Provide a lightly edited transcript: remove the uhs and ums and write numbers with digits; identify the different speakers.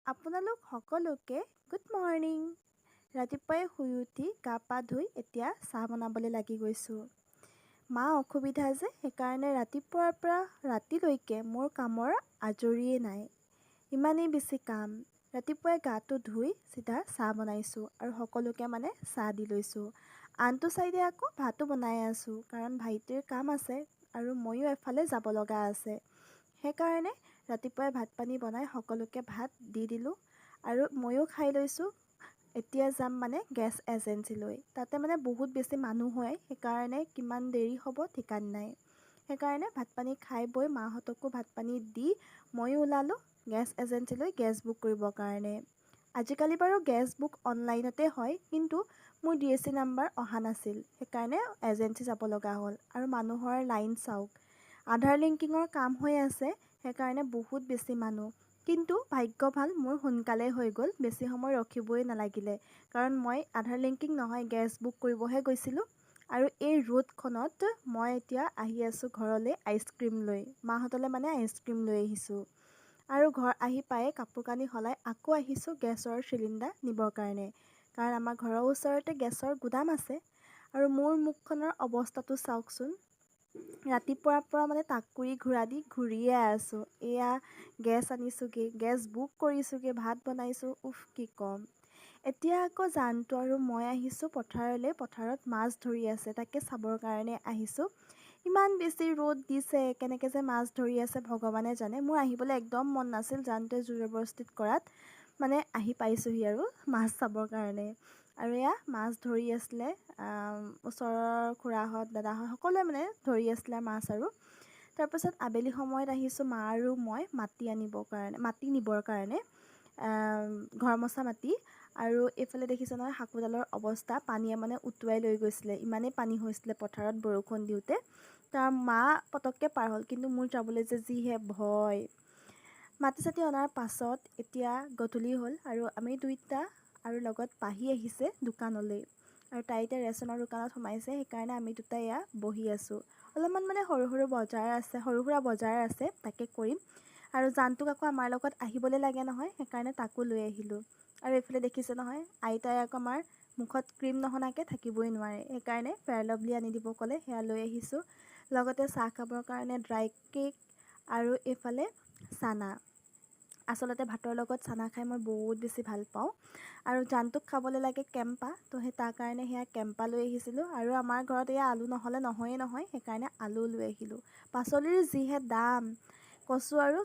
Speaker 1: আপোনালোক সকলোকে good morning. ৰাতিপুৱাই শুই উঠি গা পা ধুই এতিয়া চাহ বনাবলৈ লাগি গৈছোঁ। মা অসুবিধা যে সেইকাৰণে ৰাতিপুৱাৰ পৰা ৰাতিলৈকে মোৰ কামৰ আজৰিয়ে নাই। ইমানেই বেছি কাম। ৰাতিপুৱাই গাটো ধুই চিধা চাহ বনাইছোঁ আৰু সকলোকে চাহ দি লৈছোঁ। আনটো চাইডে আকৌ ভাতো বনাই আছোঁ কাৰণ ভাইটিৰ কাম আছে আৰু ময়ো এফালে যাব লগা আছে। সেইকাৰণে ৰাতিপুৱাই ভাত পানী বনাই সকলোকে ভাত দি দিলোঁ আৰু ময়ো খাই লৈছোঁ। এতিয়া যাম গেছ এজেঞ্চিলৈ। তাতে বহুত বেছি মানুহ হয়, সেইকাৰণে কিমান দেৰি হ'ব ঠিকান নাই। সেইকাৰণে ভাত পানী খাই বৈ মাহঁতকো ভাত পানী দি ময়ো ওলালোঁ গেছ এজেঞ্চিলৈ গেছ বুক কৰিবৰ কাৰণে। আজিকালি বাৰু গেছ বুক অনলাইনতে হয়, কিন্তু মোৰ DSC নাম্বাৰ অহা নাছিল, সেইকাৰণে এজেঞ্চি যাব লগা হ'ল। আৰু মানুহৰ লাইন চাওক, আধাৰ লিংকিঙৰ কাম হৈ আছে, সেইকাৰণে বহুত বেছি মানুহ। কিন্তু ভাগ্য ভাল, মোৰ সোনকালে হৈ গ'ল, বেছি সময় ৰখিবই নালাগিলে। কাৰণ মই আধাৰ লিংকিং নহয়, গেছ বুক কৰিবহে গৈছিলোঁ। আৰু এই ৰ'দখনত মই এতিয়া আহি আছোঁ ঘৰলৈ আইচক্ৰীম লৈ। মাহঁতলৈ আইচক্ৰীম লৈ আহিছোঁ। আৰু ঘৰ আহি পায়ে কাপোৰ কানি সলাই আকৌ আহিছোঁ গেছৰ চিলিণ্ডাৰ নিবৰ কাৰণে। কাৰণ আমাৰ ঘৰৰ ওচৰতে গেছৰ গুদাম আছে। আৰু মোৰ মুখখনৰ অৱস্থাটো চাওকচোন। ৰাতিপুৱাৰ পৰা টাকুৰি ঘূৰা দি ঘূৰিয়ে আছোঁ। এয়া গেছ আনিছোঁগৈ, গেছ বুক কৰিছোঁগৈ, ভাত বনাইছোঁ, কি ক'ম। এতিয়া আকৌ জানটো আৰু মই আহিছোঁ পথাৰলৈ। পথাৰত মাছ ধৰি আছে, তাকে চাবৰ কাৰণে আহিছোঁ। ইমান বেছি ৰ'দ দিছে, কেনেকৈ যে মাছ ধৰি আছে ভগৱানে জানে। মোৰ আহিবলৈ একদম মন নাছিল, জানটোৱে জোৰ জবৰদস্তিত কৰাত আহি পাইছোঁহি আৰু মাছ চাবৰ কাৰণে। আৰু এয়া মাছ ধৰি আছিলে, ওচৰৰ খুৰাহঁত দাদাহঁত সকলোৱে ধৰি আছিলে মাছ। আৰু তাৰপাছত আবেলি সময়ত আহিছোঁ মা আৰু মই মাটি নিবৰ কাৰণে, ঘৰ মচা মাটি। আৰু এইফালে দেখিছে নহয় সাঁকোডালৰ অৱস্থা, পানীয়ে উটুৱাই লৈ গৈছিলে, ইমানেই পানী হৈছিলে পথাৰত বৰষুণ দিওঁতে। তাৰ মা পটককৈ পাৰ হ'ল, কিন্তু মোৰ যাবলৈ যে যিহে ভয়। মাটি চাটি অনাৰ পাছত এতিয়া গধূলি হ'ল আৰু আমি দুইটা আৰু লগত পাহি আহিছে দোকানলৈ। আৰু তাই এতিয়া ৰেচনৰ দোকানত সোমাইছে, সেইকাৰণে আমি দুটা এয়া বহি আছোঁ। অলপমান সৰু সুৰা বজাৰ আছে, তাকে কৰিম। আৰু জানটোক আকৌ আমাৰ লগত আহিবলৈ লাগে নহয়, সেইকাৰণে তাকো লৈ আহিলোঁ। আৰু এইফালে দেখিছে নহয় আইতাই আকৌ আমাৰ মুখত ক্ৰীম নহনাকৈ থাকিবই নোৱাৰে, সেইকাৰণে ফেয়াৰ লাভলী আনি দিব ক'লে, সেয়া লৈ আহিছোঁ। লগতে চাহ খাবৰ কাৰণে ড্ৰাই কেক আৰু এইফালে চানা। আচলতে ভাতৰ লগত চানা খাই মই বহুত বেছি ভাল পাওঁ। আৰু জানটোক খাবলৈ লাগে কেম্পা, তো তাৰ কাৰণে সেয়া কেম্পা লৈ আহিছিলোঁ। আৰু আমাৰ ঘৰত এয়া আলু নহ'লে নহয়েই নহয়, সেইকাৰণে আলু লৈ আহিলোঁ। পাচলিৰ যিহে দাম, কচু আৰু